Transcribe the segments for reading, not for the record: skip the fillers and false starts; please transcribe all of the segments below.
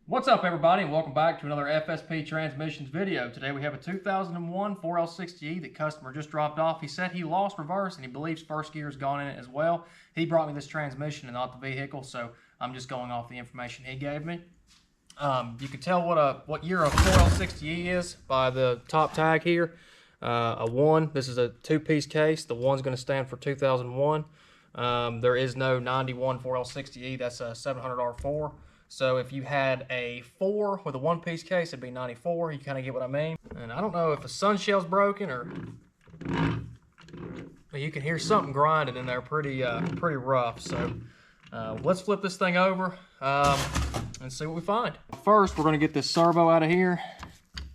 What's up, everybody, and welcome back to another FSP Transmissions video. Today we have a 2001 4L60E that customer just dropped off. He said he lost reverse and he believes first gear has gone in it as well. He brought me this transmission and not the vehicle, so I'm just going off the information he gave me. You can tell what year a 4L60E is by the top tag here. A 1, this is a 2-piece case. The 1's going to stand for 2001. There is no 91 4L60E, that's a 700R4. So if you had a 4 with a 1-piece case, it'd be 94. You kind of get what I mean. And I don't know if the Sunshell's broken or... But you can hear something grinding in there pretty rough. So let's flip this thing over and see what we find. First, we're going to get this servo out of here.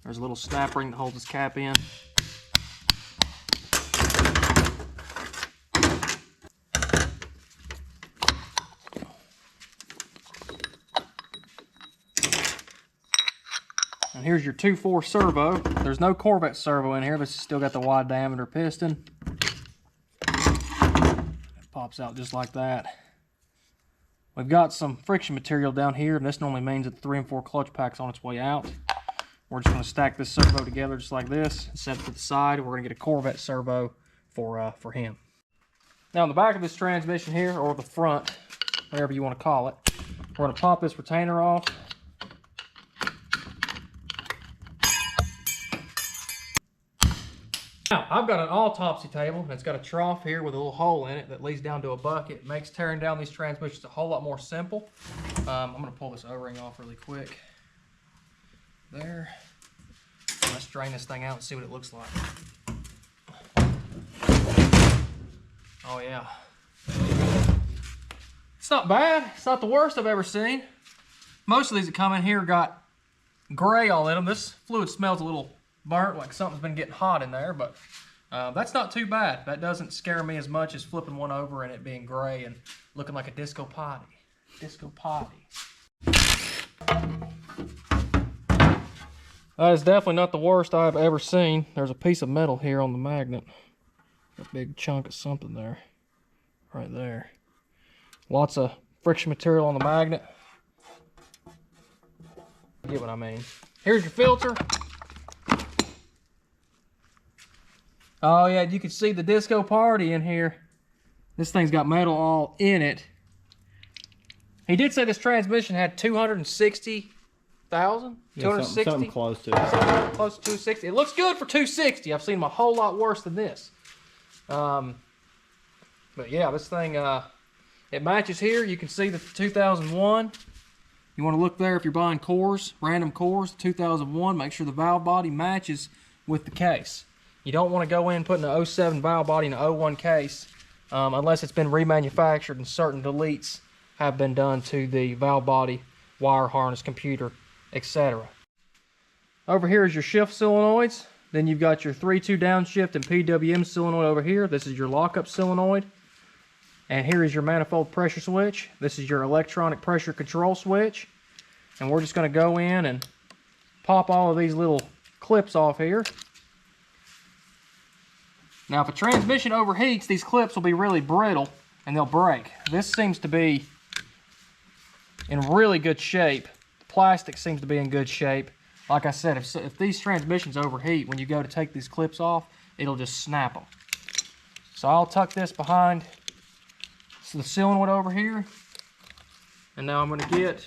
There's a little snap ring that holds this cap in. And here's your 2.4 servo. There's no Corvette servo in here. This has still got the wide diameter piston. It pops out just like that. We've got some friction material down here, and this normally means that the 3 and 4 clutch pack's on its way out. We're just going to stack this servo together just like this and set it to the side. We're going to get a Corvette servo for him. Now, on the back of this transmission here, or the front, whatever you want to call it, we're going to pop this retainer off. Now, I've got an autopsy table, and it's got a trough here with a little hole in it that leads down to a bucket. It makes tearing down these transmissions a whole lot more simple. I'm going to pull this O-ring off really quick. There. Let's drain this thing out and see what it looks like. Oh, yeah. It's not bad. It's not the worst I've ever seen. Most of these that come in here got gray all in them. This fluid smells a little burnt, like something's been getting hot in there, but that's not too bad. That doesn't scare me as much as flipping one over and it being gray and looking like a disco potty. Disco potty. That is definitely not the worst I've ever seen. There's a piece of metal here on the magnet. A big chunk of something there. Right there. Lots of friction material on the magnet. You get what I mean. Here's your filter. Oh yeah, you can see the disco party in here. This thing's got metal all in it. He did say this transmission had 260,000? Yeah, 260? Something close to it. Something close to 260. It looks good for 260. I've seen them a whole lot worse than this. But yeah, this thing, it matches here. You can see the 2001. You want to look there if you're buying cores, random cores, 2001. Make sure the valve body matches with the case. You don't want to go in putting an 07 valve body in an 01 case unless it's been remanufactured and certain deletes have been done to the valve body, wire harness, computer, etc. Over here is your shift solenoids. Then you've got your 3-2 downshift and PWM solenoid over here. This is your lockup solenoid. And here is your manifold pressure switch. This is your electronic pressure control switch. And we're just going to go in and pop all of these little clips off here. Now, if a transmission overheats, these clips will be really brittle and they'll break. This seems to be in really good shape. The plastic seems to be in good shape. Like I said, if these transmissions overheat, when you go to take these clips off, it'll just snap them. So I'll tuck this behind the solenoid over here. And now I'm going to get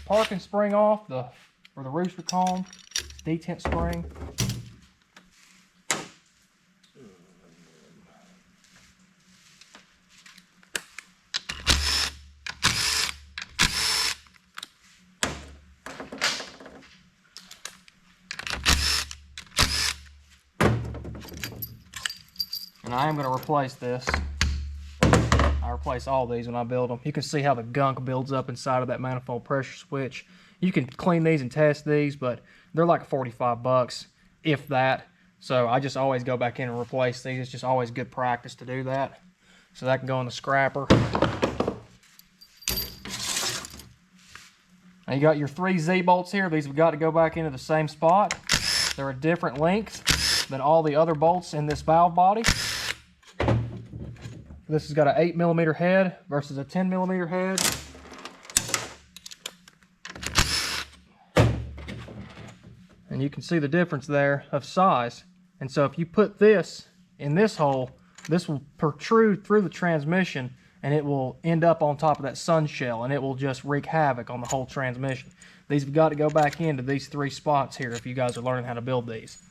parking spring off, or the rooster comb. Detent spring. And I am going to replace this. I replace all these when I build them. You can see how the gunk builds up inside of that manifold pressure switch. You can clean these and test these, but they're like 45 bucks, if that. So I just always go back in and replace these. It's just always good practice to do that. So that can go in the scrapper. Now you got your 3 Z-bolts here. These have got to go back into the same spot. They're a different length than all the other bolts in this valve body. This has got an 8mm head versus a 10mm head. And you can see the difference there of size. And so if you put this in this hole, this will protrude through the transmission and it will end up on top of that Sunshell and it will just wreak havoc on the whole transmission. These have got to go back into these 3 spots here if you guys are learning how to build these.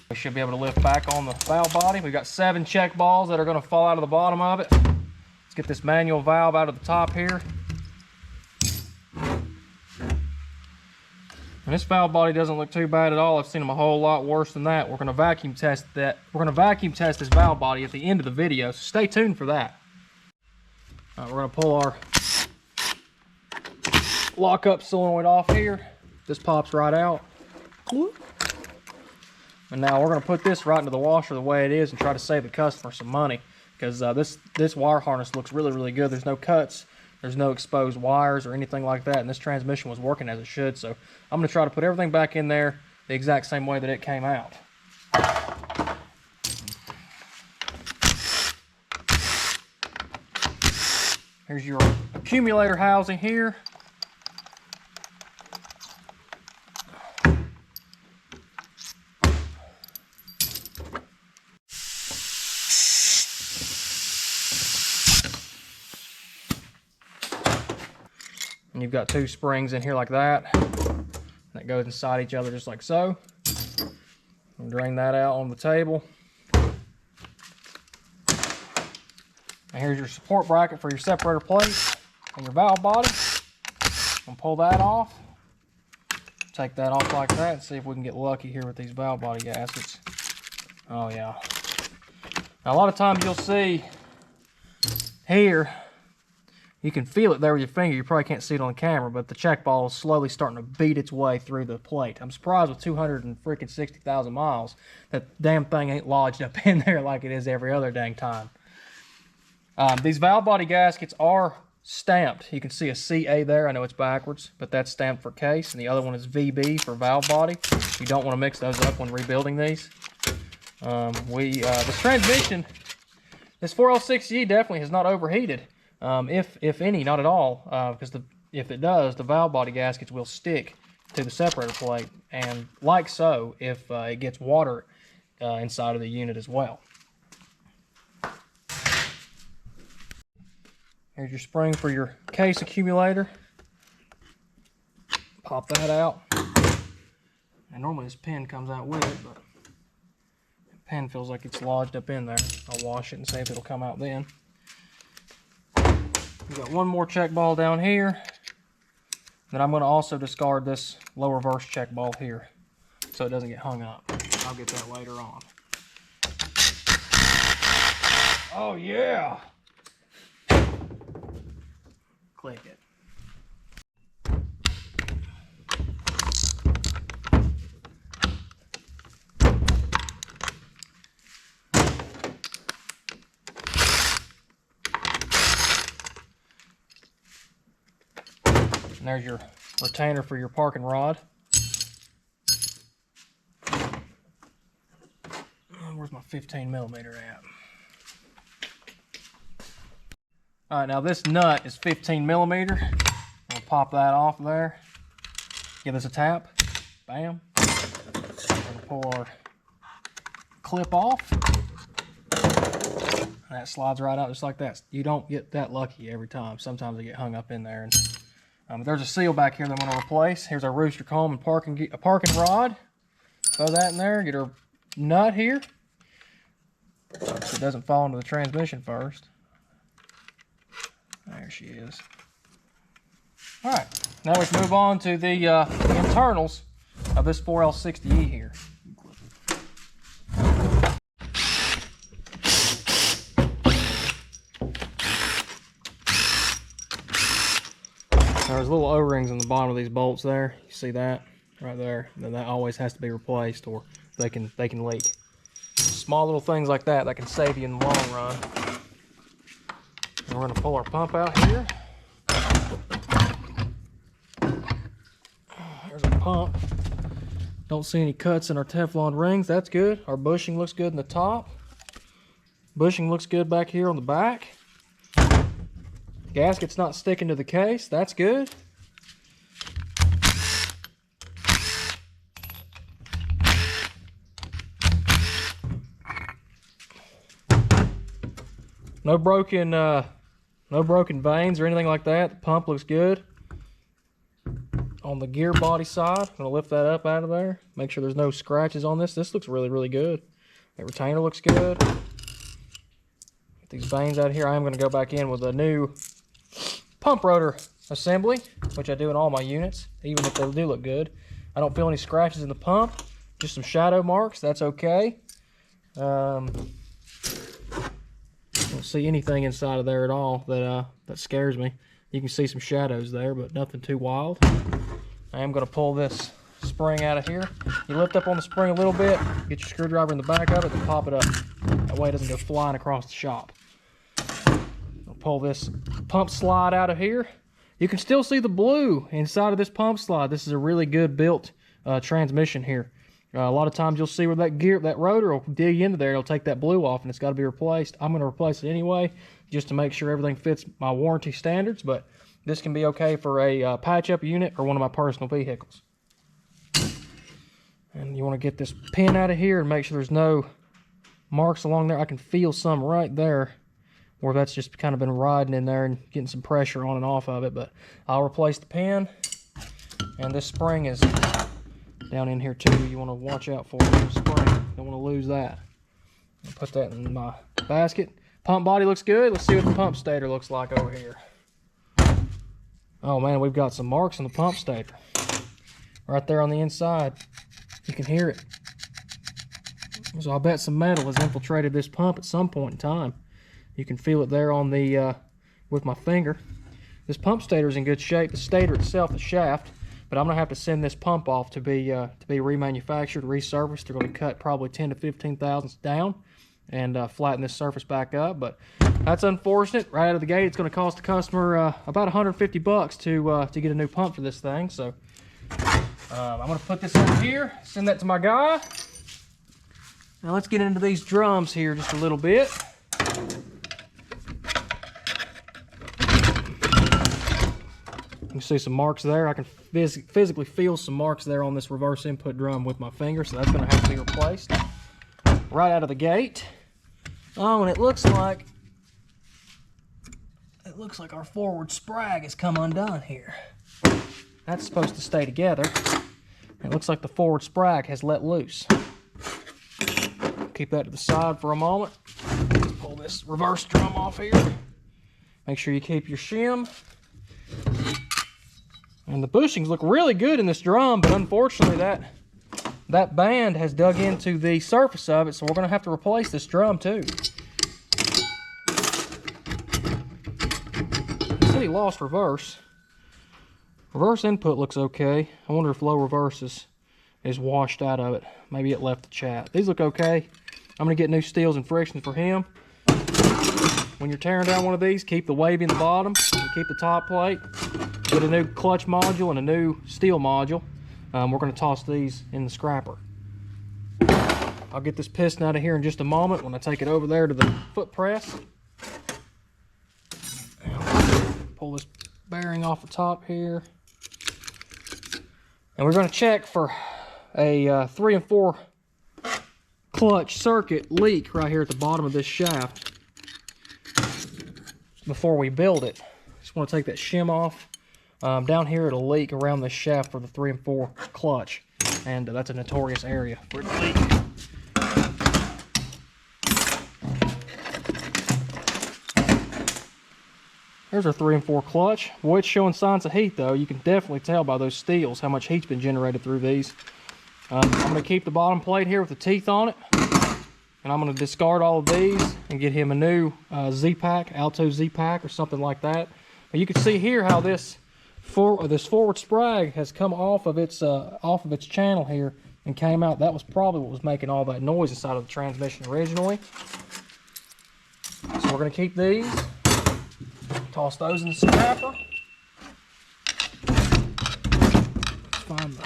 We should be able to lift back on the valve body. We've got 7 check balls that are going to fall out of the bottom of it. Let's get this manual valve out of the top here. And this valve body doesn't look too bad at all. I've seen them a whole lot worse than that. We're going to vacuum test that. We're going to vacuum test this valve body at the end of the video, so stay tuned for that. All right, we're going to pull our lock-up solenoid off here. This pops right out. And now we're going to put this right into the washer the way it is and try to save the customer some money, because this wire harness looks really, really good. There's no cuts. There's no exposed wires or anything like that, and this transmission was working as it should. So I'm going to try to put everything back in there the exact same way that it came out. Here's your accumulator housing here. And you've got 2 springs in here like that. That goes inside each other just like so. And drain that out on the table. And here's your support bracket for your separator plate and your valve body. And pull that off. Take that off like that and see if we can get lucky here with these valve body gaskets. Oh yeah. Now a lot of times you'll see here, you can feel it there with your finger. You probably can't see it on the camera, but the check ball is slowly starting to beat its way through the plate. I'm surprised with 260,000 miles that damn thing ain't lodged up in there like it is every other dang time. These valve body gaskets are stamped. You can see a CA there. I know it's backwards, but that's stamped for case, and the other one is VB for valve body. You don't want to mix those up when rebuilding these. This transmission, this 4L6E definitely has not overheated. If any, not at all, because if it does, the valve body gaskets will stick to the separator plate, and like so, if it gets water inside of the unit as well. Here's your spring for your case accumulator. Pop that out. And normally this pin comes out with it, but the pin feels like it's lodged up in there. I'll wash it and see if it'll come out then. We've got 1 more check ball down here. Then I'm going to also discard this low reverse check ball here so it doesn't get hung up. I'll get that later on. Oh yeah! Click it. And there's your retainer for your parking rod. Where's my 15mm at? Alright, now this nut is 15mm. I'll pop that off there. Give this a tap. Bam. We'll pull our clip off. And that slides right out just like that. You don't get that lucky every time. Sometimes they get hung up in there. And there's a seal back here that I'm going to replace. Here's our rooster comb and parking rod. Throw that in there. Get our nut here, so it doesn't fall into the transmission first. There she is. All right, now we can move on to the internals of this 4L60E here. There's little O-rings on the bottom of these bolts there. You see that right there? Then that always has to be replaced, or they can leak. Small little things like that can save you in the long run. And we're going to pull our pump out here. There's a pump. Don't see any cuts in our Teflon rings. That's good. Our bushing looks good in the top. Bushing looks good back here on the back. Gasket's not sticking to the case. That's good. No broken vanes or anything like that. The pump looks good. On the gear body side, I'm gonna lift that up out of there. Make sure there's no scratches on this. This looks really, really good. That retainer looks good. Get these vanes out here. I am gonna go back in with a new pump rotor assembly, which I do in all my units, even if they do look good. I don't feel any scratches in the pump, just some shadow marks. That's okay. Don't see anything inside of there at all that scares me. You can see some shadows there, but nothing too wild. I am going to pull this spring out of here. You lift up on the spring a little bit, get your screwdriver in the back of it, and pop it up. That way it doesn't go flying across the shop. I'll pull this pump slide out of here. You can still see the blue inside of this pump slide. This is a really good built transmission here. A lot of times you'll see where that rotor will dig into there. It'll take that blue off and it's got to be replaced. I'm going to replace it anyway, just to make sure everything fits my warranty standards, but this can be okay for a patch-up unit or one of my personal vehicles. And you want to get this pin out of here and make sure there's no marks along there. I can feel some right there where that's just kind of been riding in there and getting some pressure on and off of it, but I'll replace the pin. And this spring is down in here too. You want to watch out for the spring. Don't want to lose that. I'll put that in my basket. Pump body looks good. Let's see what the pump stator looks like over here. Oh man, we've got some marks on the pump stator. Right there on the inside. You can hear it. So I bet some metal has infiltrated this pump at some point in time. You can feel it there on the with my finger. This pump stator is in good shape. The stator itself, the shaft, but I'm gonna have to send this pump off to be remanufactured, resurfaced. They're gonna cut probably 10 to 15 thousandths down and flatten this surface back up. But that's unfortunate. Right out of the gate, it's gonna cost the customer about 150 bucks to get a new pump for this thing. So I'm gonna put this in here, send that to my guy. Now let's get into these drums here just a little bit. You can see some marks there. I can physically feel some marks there on this reverse input drum with my finger, so that's going to have to be replaced right out of the gate. Oh, and it looks like our forward sprag has come undone here. That's supposed to stay together. It looks like the forward sprag has let loose. Keep that to the side for a moment. Let's pull this reverse drum off here. Make sure you keep your shim. And the bushings look really good in this drum, but unfortunately that band has dug into the surface of it, so we're going to have to replace this drum too. You see lost reverse. Reverse input looks okay. I wonder if low reverse is washed out of it. Maybe it left the chat. These look okay. I'm going to get new steels and frictions for him. When you're tearing down one of these, keep the wavy in the bottom and keep the top plate. Get a new clutch module and a new steel module. We're going to toss these in the scrapper. I'll get this piston out of here in just a moment when I take it over there to the foot press. Pull this bearing off the top here. And we're going to check for a 3 and 4 clutch circuit leak right here at the bottom of this shaft before we build it. Just want to take that shim off. Down here it'll leak around the shaft for the 3 and 4 clutch, and that's a notorious area for it to leak. There's our 3 and 4 clutch. Boy, it's showing signs of heat though. You can definitely tell by those steels how much heat's been generated through these. I'm going to keep the bottom plate here with the teeth on it, and I'm going to discard all of these and get him a new Z-Pack, Alto Z-Pack or something like that. But you can see here how this forward sprag has come off of its channel here and came out. That was probably what was making all that noise inside of the transmission originally. So we're going to keep these, toss those in the scrapper. Let's find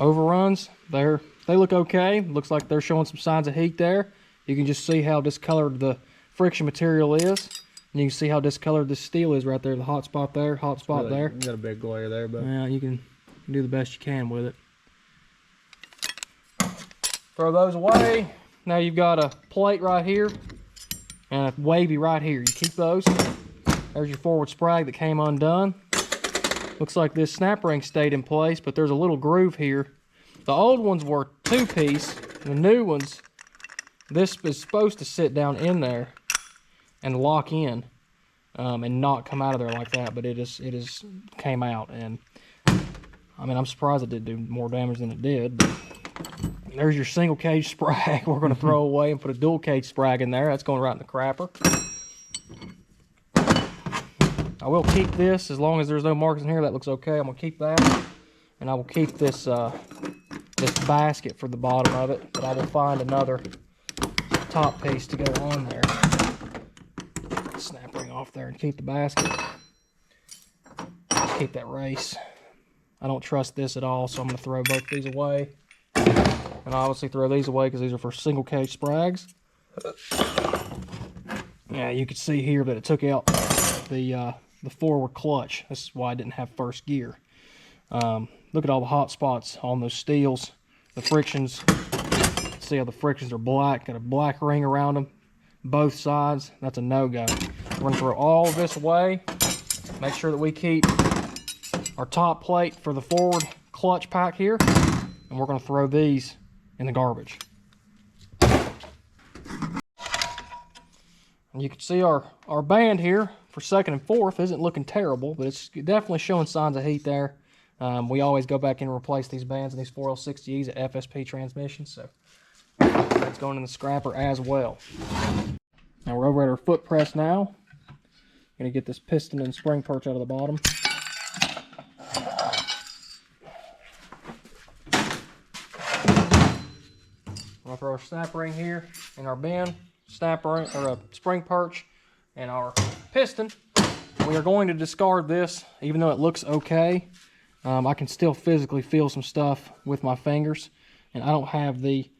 overruns, they look okay. Looks like they're showing some signs of heat there. You can just see how discolored the friction material is. And you can see how discolored this steel is right there. The hot spot there, hot spot really, there. You got a big glare there, but yeah, you can do the best you can with it. Throw those away. Now you've got a plate right here and a wavy right here. You keep those. There's your forward sprag that came undone. Looks like this snap ring stayed in place, but there's a little groove here. The old ones were 2-piece. The new ones, this is supposed to sit down in there and lock in and not come out of there like that, but it is came out. And I mean, I'm surprised it did do more damage than it did. But there's your single cage sprag we're going to throw away and put a dual cage sprag in there. That's going right in the crapper. I will keep this as long as there's no marks in here. That looks okay. I'm going to keep that. And I will keep this this basket for the bottom of it. But I will find another top piece to go on there. Snap ring off there and keep the basket. Just keep that race. I don't trust this at all, so I'm going to throw both these away. And I obviously throw these away because these are for single cage sprags. Yeah, you can see here that it took out the forward clutch. This is why I didn't have first gear. Look at all the hot spots on those steels. The frictions. See how the frictions are black. Got a black ring around them. Both sides. That's a no-go. We're going to throw all of this away. Make sure that we keep our top plate for the forward clutch pack here. And we're going to throw these in the garbage. And you can see our band here for second and fourth isn't looking terrible, but it's definitely showing signs of heat there. We always go back in and replace these bands in these 4L60Es at FSP transmissions, so that's going in the scrapper as well. Now we're over at our foot press now. Gonna get this piston and spring perch out of the bottom. We'll throw our snap ring here in our bin, snap ring or a spring perch, and our piston. We are going to discard this, even though it looks okay. I can still physically feel some stuff with my fingers, and I don't have the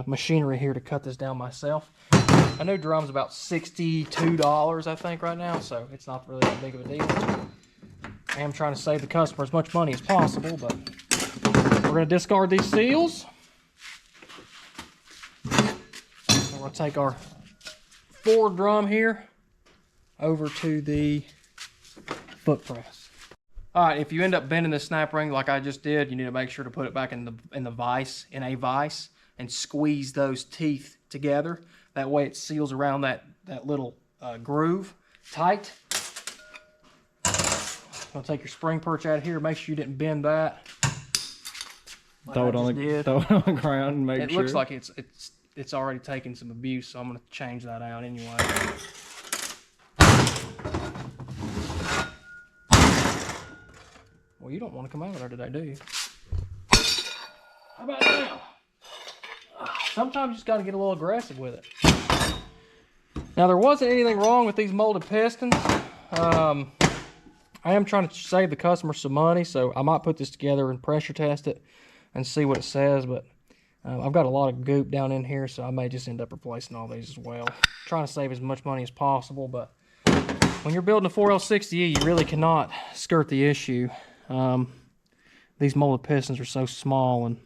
machinery here to cut this down myself. I know drum's about $62, I think, right now, so it's not really that big of a deal. I am trying to save the customer as much money as possible, but we're going to discard these seals. We're going to take our forward drum here over to the foot press. All right, if you end up bending the snap ring like I just did, you need to make sure to put it back in a vise, and squeeze those teeth together. That way it seals around that little groove tight. I'll take your spring perch out of here. Make sure you didn't bend that. Throw it on the ground and make sure. It looks like it's already taken some abuse, so I'm going to change that out anyway. Well, you don't want to come out of there today, do you? How about now? Sometimes you just got to get a little aggressive with it. Now, there wasn't anything wrong with these molded pistons. I am trying to save the customer some money, so I might put this together and pressure test it and see what it says, but I've got a lot of goop down in here, so I may just end up replacing all these as well. Trying to save as much money as possible, but when you're building a 4L60E, you really cannot skirt the issue. These molded pistons are so small, and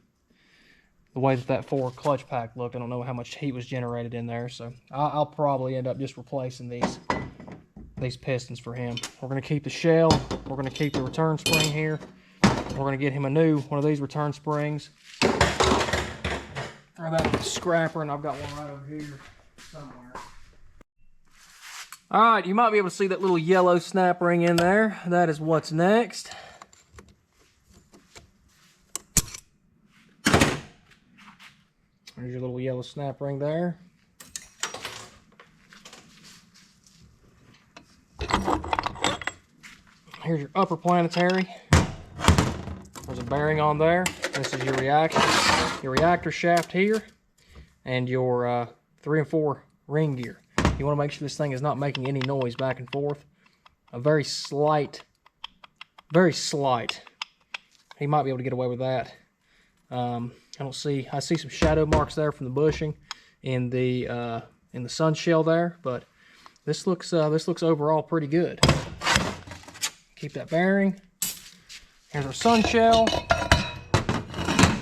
the way that forward clutch pack looked, I don't know how much heat was generated in there, so I'll probably end up just replacing these pistons for him. We're going to keep the shell. We're going to keep the return spring here. We're going to get him a new one of these return springs. Throw that in the scrapper, and I've got one right over here somewhere. All right, you might be able to see that little yellow snap ring in there. That is what's next. There's your little yellow snap ring there. Here's your upper planetary. There's a bearing on there. This is your reactor shaft here, and your 3 and 4 ring gear. You want to make sure this thing is not making any noise back and forth. A very slight. He might be able to get away with that. I see some shadow marks there from the bushing in the Sunshell there, but this looks overall pretty good. Keep that bearing. Here's our Sunshell.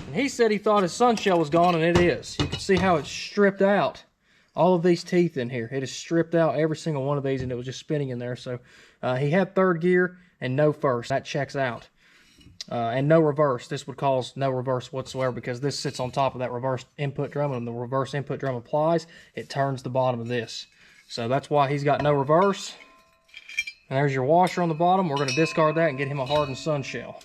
And he said he thought his Sunshell was gone, and it is. You can see how it's stripped out. All of these teeth in here. It is stripped out every single one of these, and it was just spinning in there. So he had third gear and no first. That checks out. And no reverse. This would cause no reverse whatsoever because this sits on top of that reverse input drum, and when the reverse input drum applies, it turns the bottom of this. So that's why he's got no reverse. And there's your washer on the bottom. We're going to discard that and get him a hardened Sunshell.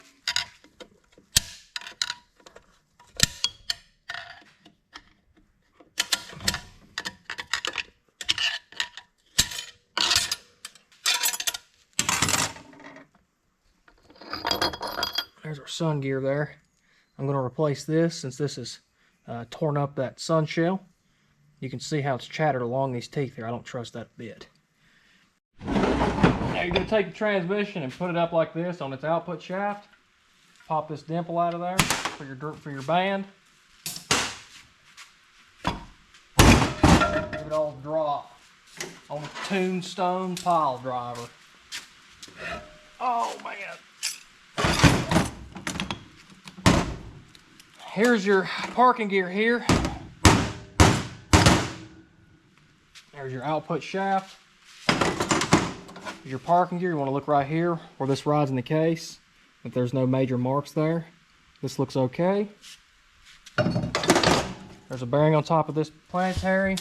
There's our sun gear there. I'm going to replace this since this is torn up that Sunshell. You can see how it's chattered along these teeth here. I don't trust that a bit. Now you're going to take the transmission and put it up like this on its output shaft. Pop this dimple out of there for your band. Give it all a drop on the Tombstone pile driver. Oh man. Here's your parking gear here. There's your output shaft. Here's your parking gear. You want to look right here where this rides in the case. If there's no major marks there, this looks okay. There's a bearing on top of this planetary.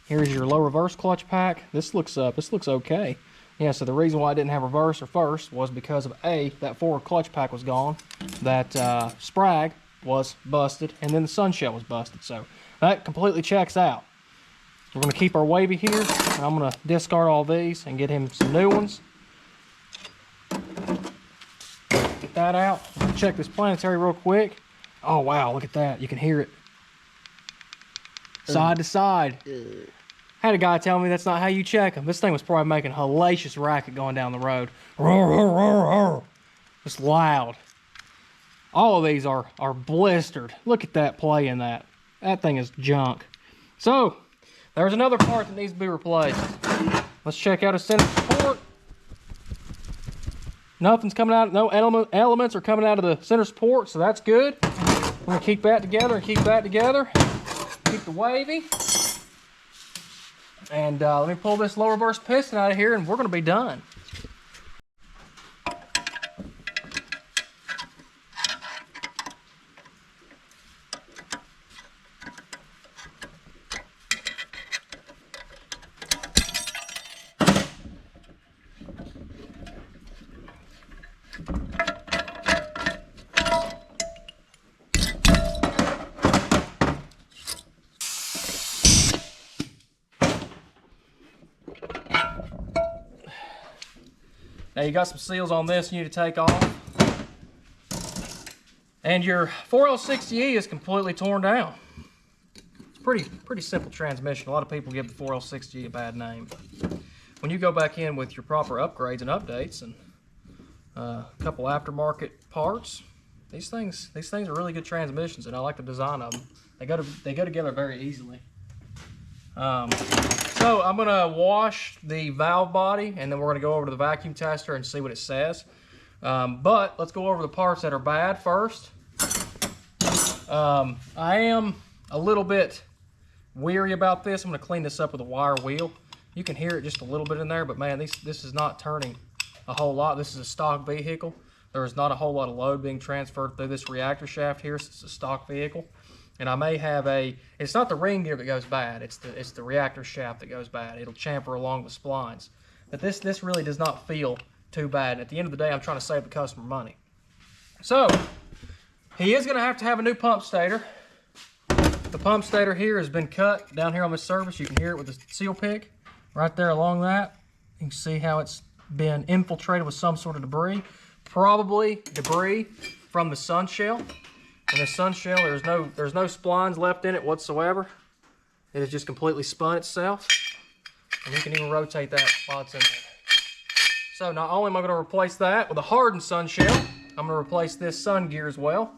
Here's your low reverse clutch pack. This looks okay. Yeah, so the reason why I didn't have reverse or first was because of that forward clutch pack was gone, that sprag was busted, and then the Sunshell was busted. So that completely checks out. We're going to keep our wavy here, and I'm going to discard all these and get him some new ones. Get that out. Check this planetary real quick. Oh wow, look at that. You can hear it. Side to side. Had a guy tell me that's not how you check them. This thing was probably making a hellacious racket going down the road. It's loud. All of these are blistered. Look at that play in that. That thing is junk. So, there's another part that needs to be replaced. Let's check out a center support. Nothing's coming out, no elements are coming out of the center support, so that's good. We're gonna keep that together and keep that together. Keep the wavy. And let me pull this low reverse piston out of here and we're gonna be done. Now you got some seals on this you need to take off. And your 4L60E is completely torn down. It's pretty simple transmission. A lot of people give the 4L60E a bad name. When you go back in with your proper upgrades and updates and a couple aftermarket parts, these things are really good transmissions, and I like the design of them. They go together very easily. So I'm going to wash the valve body, and then we're going to go over to the vacuum tester and see what it says. But let's go over the parts that are bad first. I am a little bit weary about this. I'm going to clean this up with a wire wheel. You can hear it just a little bit in there, but man, this is not turning a whole lot. This is a stock vehicle. There is not a whole lot of load being transferred through this reactor shaft here. It's a stock vehicle. And I may have it's not the ring gear that goes bad, it's the reactor shaft that goes bad. It'll chamfer along the splines. But this really does not feel too bad. And at the end of the day, I'm trying to save the customer money. So, he is going to have a new pump stator. The pump stator here has been cut down here on this surface. You can hear it with the seal pick right there along that. You can see how it's been infiltrated with some sort of debris. Probably debris from the Sunshell. And the Sunshell, there's no splines left in it whatsoever. It has just completely spun itself. And you can even rotate that while it's in there. So not only am I going to replace that with a hardened Sunshell, I'm going to replace this sun gear as well.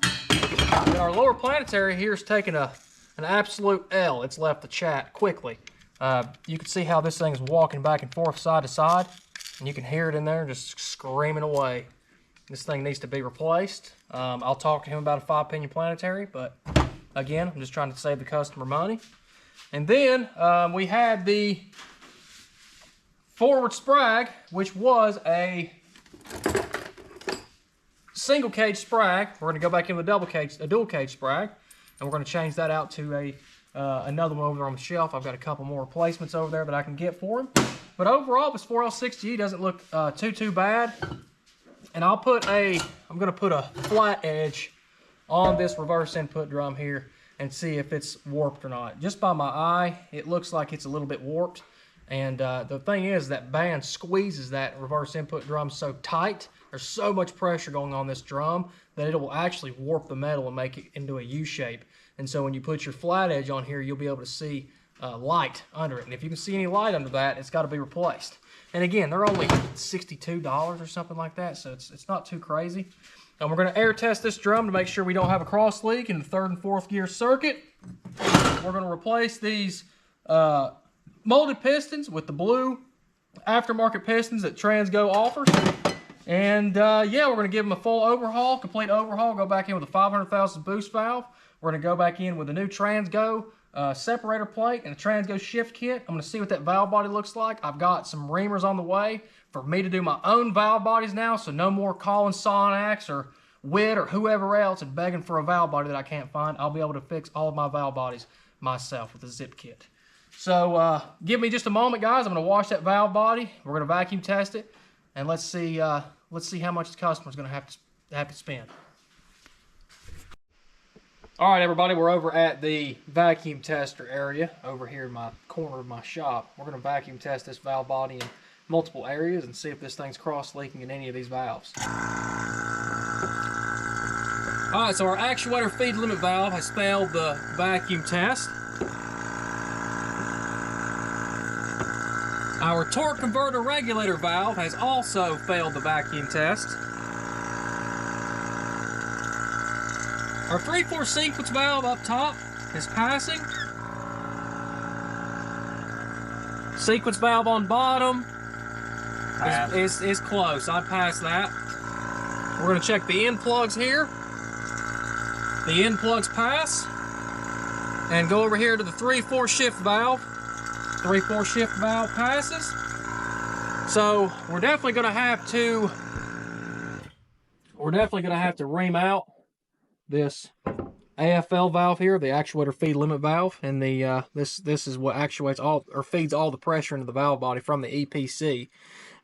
And our lower planetary here is taking an absolute L. It's left the chat quickly. You can see how this thing is walking back and forth side to side, and you can hear it in there just screaming away. This thing needs to be replaced. I'll talk to him about a 5-pinion planetary, but again, I'm just trying to save the customer money. And then we had the forward sprag, which was a single cage sprag. We're going to go back in with a dual cage sprag, and we're going to change that out to another one over there on the shelf. I've got a couple more replacements over there that I can get for him. But overall, this 4L60E doesn't look too bad. And I'm going to put a flat edge on this reverse input drum here and see if it's warped or not. Just by my eye, it looks like it's a little bit warped. And the thing is, that band squeezes that reverse input drum so tight. There's so much pressure going on this drum that it will actually warp the metal and make it into a U shape. And so when you put your flat edge on here, you'll be able to see light under it. And if you can see any light under that, it's got to be replaced. And again, they're only $62 or something like that, so it's not too crazy. And we're going to air test this drum to make sure we don't have a cross leak in the 3rd and 4th gear circuit. We're going to replace these molded pistons with the blue aftermarket pistons that Transgo offers. And yeah, we're going to give them a full overhaul, complete overhaul. Go back in with a 500,000 boost valve. We're going to go back in with a new Transgo separator plate and a Transgo shift kit. I'm going to see what that valve body looks like. I've got some reamers on the way for me to do my own valve bodies now, so no more calling Sonax or WIT or whoever else and begging for a valve body that I can't find. I'll be able to fix all of my valve bodies myself with a zip kit. So give me just a moment, guys. I'm going to wash that valve body. We're going to vacuum test it, and let's see how much the customer's going to have to spend. All right, everybody, we're over at the vacuum tester area over here in my corner of my shop. We're going to vacuum test this valve body in multiple areas and see if this thing's cross-leaking in any of these valves. All right, so our actuator feed limit valve has failed the vacuum test. Our torque converter regulator valve has also failed the vacuum test. Our 3/4 sequence valve up top is passing. Sequence valve on bottom is close. I'd pass that. We're going to check the end plugs here. The end plugs pass. And go over here to the 3/4 shift valve. 3/4 shift valve passes. So we're definitely going to have to ream out this AFL valve here, the actuator feed limit valve, and the this is what actuates all or feeds all the pressure into the valve body from the EPC.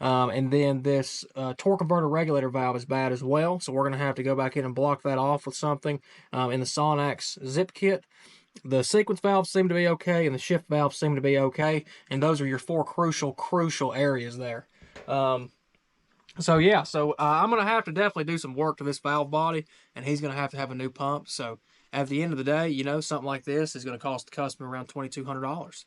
And then this torque converter regulator valve is bad as well, so we're going to have to go back in and block that off with something in the Sonax zip kit. The sequence valves seem to be okay, and the shift valves seem to be okay, and those are your 4 crucial areas there. So yeah, I'm going to have to definitely do some work to this valve body, and he's going to have a new pump. So at the end of the day, you know, something like this is going to cost the customer around $2,200.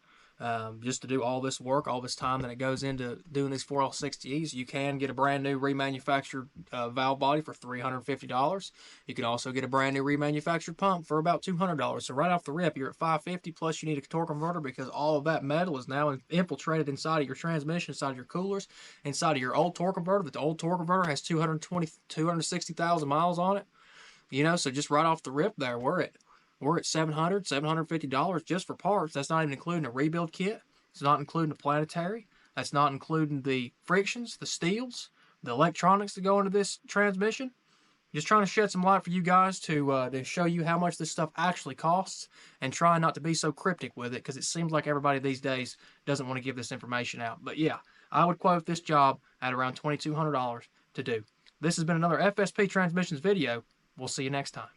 Just to do all this work, all this time that it goes into doing these 4L60Es. You can get a brand new remanufactured valve body for $350. You can also get a brand new remanufactured pump for about $200. So right off the rip, you're at $550, plus you need a torque converter because all of that metal is now infiltrated inside of your transmission, inside of your coolers, inside of your old torque converter. The old torque converter has 260,000 miles on it. You know, so just right off the rip there, we're at $700, $750 just for parts. That's not even including a rebuild kit. It's not including a planetary. That's not including the frictions, the steels, the electronics that go into this transmission. Just trying to shed some light for you guys to show you how much this stuff actually costs, and try not to be so cryptic with it, because it seems like everybody these days doesn't want to give this information out. But yeah, I would quote this job at around $2,200 to do. This has been another FSP Transmissions video. We'll see you next time.